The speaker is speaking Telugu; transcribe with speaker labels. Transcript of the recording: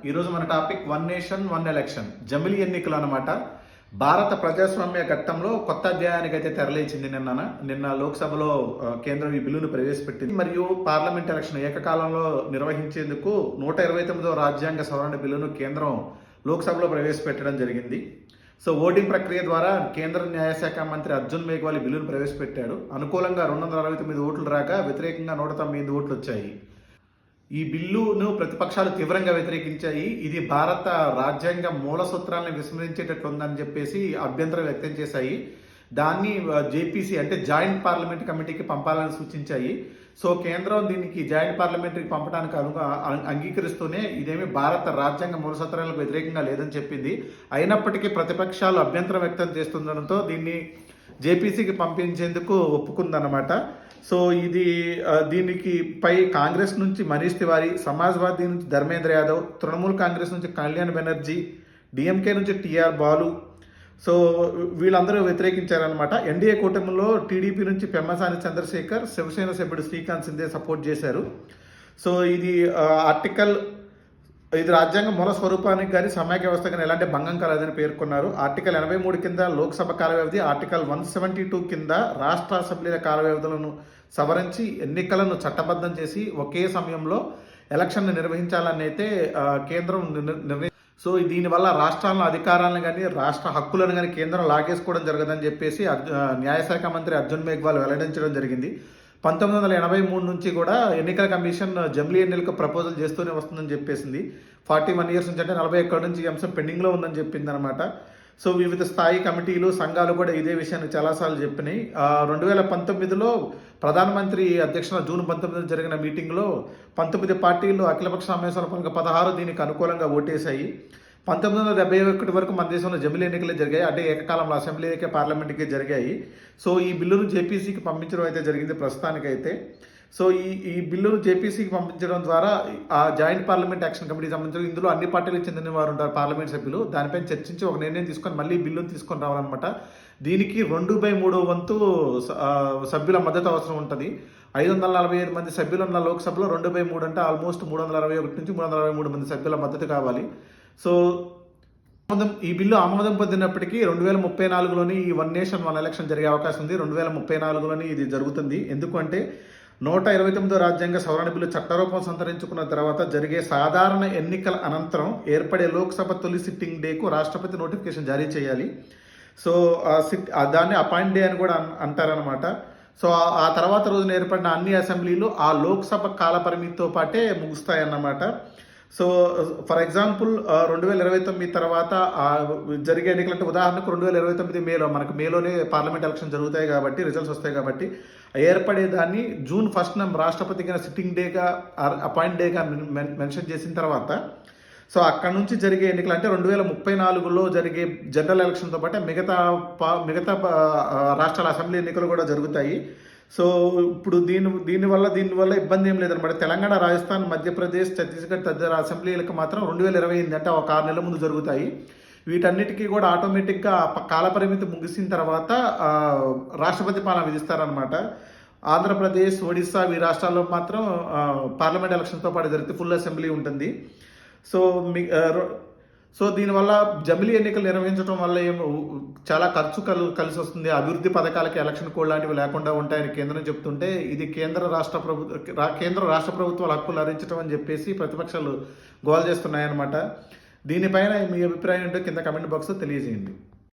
Speaker 1: ఈరోజు మన topic one nation one election జమిలీ ఎన్నికలు అనమాట. భారత ప్రజాస్వామ్య ఘట్టంలో కొత్త అధ్యాయానికి అయితే తెరలేచింది. నిన్న లోక్సభలో కేంద్రం ఈ బిల్లును ప్రవేశపెట్టింది. మరియు పార్లమెంట్ ఎలక్షన్ ఏకకాలంలో నిర్వహించేందుకు 129వ రాజ్యాంగ సవరణ బిల్లును కేంద్రం లోక్సభలో ప్రవేశపెట్టడం జరిగింది. సో ఓటింగ్ ప్రక్రియ ద్వారా కేంద్ర న్యాయశాఖ మంత్రి అర్జున్ మేఘ్వాల్ బిల్లును ప్రవేశపెట్టాడు. అనుకూలంగా 269 ఓట్లు రాగా వ్యతిరేకంగా 198 ఓట్లు వచ్చాయి. ఈ బిల్లును ప్రతిపక్షాలు తీవ్రంగా వ్యతిరేకించాయి. ఇది భారత రాజ్యాంగ మూల సూత్రాలను విస్మరించేటట్లు ఉందని చెప్పేసి అభ్యంతరం వ్యక్తం చేశాయి. దాన్ని జేపీసీ అంటే జాయింట్ పార్లమెంటరీ కమిటీకి పంపాలని సూచించాయి. సో కేంద్రం దీనికి జాయింట్ పార్లమెంటరీకి పంపడానికి అంగీకరిస్తూనే ఇదేమి భారత రాజ్యాంగ మూల సూత్రాలకు వ్యతిరేకంగా లేదని చెప్పింది. అయినప్పటికీ ప్రతిపక్షాలు అభ్యంతరం వ్యక్తం చేస్తుండడంతో దీన్ని జేపీసీకి పంపించేందుకు ఒప్పుకుందన్నమాట. సో దీనికి పై కాంగ్రెస్ నుంచి మనీష్ తివారీ, సమాజ్వాదీ నుంచి ధర్మేంద్ర యాదవ్, తృణమూల్ కాంగ్రెస్ నుంచి కళ్యాణ్ బెనర్జీ, డిఎంకే నుంచి టిఆర్ బాలు, సో వీళ్ళందరూ వ్యతిరేకించారనమాట. ఎన్డీఏ కూటమిలో టీడీపీ నుంచి పెమ్మసాని చంద్రశేఖర్, శివసేన సభ్యుడు శ్రీకాంత్ సింధే సపోర్ట్ చేశారు. సో ఇది రాజ్యాంగ మూల స్వరూపానికి కానీ సమైక్య వ్యవస్థ కానీ ఎలాంటి భంగం కలదని పేర్కొన్నారు. ఆర్టికల్ 83 కింద లోక్సభ కాల వ్యవధి, ఆర్టికల్ 172 కింద రాష్ట్ర అసెంబ్లీల కాల వ్యవధులను సవరించి ఎన్నికలను చట్టబద్ధం చేసి ఒకే సమయంలో ఎలక్షన్ నిర్వహించాలని అయితే కేంద్రం నిర్ణయం. సో దీనివల్ల రాష్ట్రాల అధికారాలను కానీ రాష్ట్ర హక్కులను కానీ కేంద్రం లాగేసుకోవడం జరగదని చెప్పేసి న్యాయశాఖ మంత్రి అర్జున్ మేఘ్వాల్ వెల్లడించడం జరిగింది. 1983 నుంచి కూడా ఎన్నికల కమిషన్ జమిలీ ఎన్నికలకు ప్రపోజల్ చేస్తూనే వస్తుందని చెప్పేసింది. 41 ఇయర్స్ నుంచి అంటే 41 నుంచి ఈ అంశం పెండింగ్లో ఉందని చెప్పింది అనమాట. సో వివిధ స్థాయి కమిటీలు, సంఘాలు కూడా ఇదే విషయాన్ని చాలాసార్లు చెప్పినాయి. 2019లో ప్రధానమంత్రి అధ్యక్షన జూన్ 19 జరిగిన మీటింగ్లో 19 పార్టీలు అఖిలపక్ష సమావేశాల 16 దీనికి అనుకూలంగా ఓటేశాయి. 1971 వరకు మన దేశంలో జమిలీ ఎన్నికలే జరిగాయి. అంటే ఏకకాలంలో అసెంబ్లీకే పార్లమెంట్కి జరిగాయి. సో ఈ బిల్లును జేపీసీకి పంపించడం అయితే జరిగింది ప్రస్తుతానికైతే. సో ఈ బిల్లును జేపీసీకి పంపించడం ద్వారా ఆ జాయింట్ పార్లమెంట్ యాక్షన్ కమిటీకి సంబంధించిన ఇందులో అన్ని పార్టీలకు చెందిన వారు ఉంటారు పార్లమెంట్ సభ్యులు. దానిపై చర్చించి ఒక నిర్ణయం తీసుకొని మళ్ళీ బిల్లును తీసుకొని రావాలన్నమాట. దీనికి 2/3 వంతు సభ్యుల మద్దతు అవసరం ఉంటుంది. 545 మంది సభ్యులు ఉన్న లోక్సభలో 2/3 అంటే ఆల్మోస్ట్ 361 నుంచి 363 మంది సభ్యుల మద్దతు కావాలి. సో ఈ బిల్లు ఆమోదం పొందినప్పటికీ 2034లోని ఈ వన్ నేషన్ వన్ ఎలక్షన్ జరిగే అవకాశం ఉంది. 2034లోని ఇది జరుగుతుంది. ఎందుకంటే 129వ రాజ్యాంగ సవరణ బిల్లు చట్టరూపం సంతరించుకున్న తర్వాత జరిగే సాధారణ ఎన్నికల అనంతరం ఏర్పడే లోక్సభ తొలి సిట్టింగ్ డేకు రాష్ట్రపతి నోటిఫికేషన్ జారీ చేయాలి. సో దాన్ని అపాయింట్ డే అని కూడా అంటారనమాట. సో ఆ తర్వాత రోజున ఏర్పడిన అన్ని అసెంబ్లీలు ఆ లోక్సభ కాల పరిమితితో పాటే ముగుస్తాయన్నమాట. సో ఫర్ ఎగ్జాంపుల్ 2029 తర్వాత జరిగే ఎన్నికలంటే ఉదాహరణకు 2029 మేలోనే పార్లమెంట్ ఎలక్షన్ జరుగుతాయి కాబట్టి రిజల్ట్స్ వస్తాయి కాబట్టి ఏర్పడేదాన్ని జూన్ 1న రాష్ట్రపతిగా సిట్టింగ్ డేగా అపాయింట్ డేగా మెన్షన్ చేసిన తర్వాత సో అక్కడ నుంచి జరిగే ఎన్నికలు అంటే 2034లో జరిగే జనరల్ ఎలక్షన్తో పాటు మిగతా రాష్ట్రాల అసెంబ్లీ ఎన్నికలు కూడా జరుగుతాయి. సో ఇప్పుడు దీనివల్ల ఇబ్బంది ఏం లేదనమాట. తెలంగాణ, రాజస్థాన్, మధ్యప్రదేశ్, ఛత్తీస్గఢ్ తదితర అసెంబ్లీలకు మాత్రం 2028 అంటే ఒక 6 నెలల ముందు జరుగుతాయి. వీటన్నిటికీ కూడా ఆటోమేటిక్గా కాలపరిమితి ముగిసిన తర్వాత రాష్ట్రపతి పాలన విధిస్తారనమాట. ఆంధ్రప్రదేశ్, ఒడిశా ఈ రాష్ట్రాల్లో మాత్రం పార్లమెంట్ ఎలక్షన్తో పాటు జరిగితే ఫుల్ అసెంబ్లీ ఉంటుంది. సో దీనివల్ల జమిలీ ఎన్నికలు నిర్వహించడం వల్ల చాలా ఖర్చు కలిసి వస్తుంది. అభివృద్ధి పథకాలకి ఎలక్షన్ కోడ్ లాంటివి లేకుండా ఉంటాయని కేంద్రం చెప్తుంటే ఇది కేంద్ర రాష్ట్ర ప్రభుత్వాల హక్కులు హరించడం అని చెప్పేసి ప్రతిపక్షాలు గోల్ చేస్తున్నాయన్నమాట. దీనిపైన మీ అభిప్రాయం ఏంటో కింద కమెంట్ బాక్స్లో తెలియజేయండి.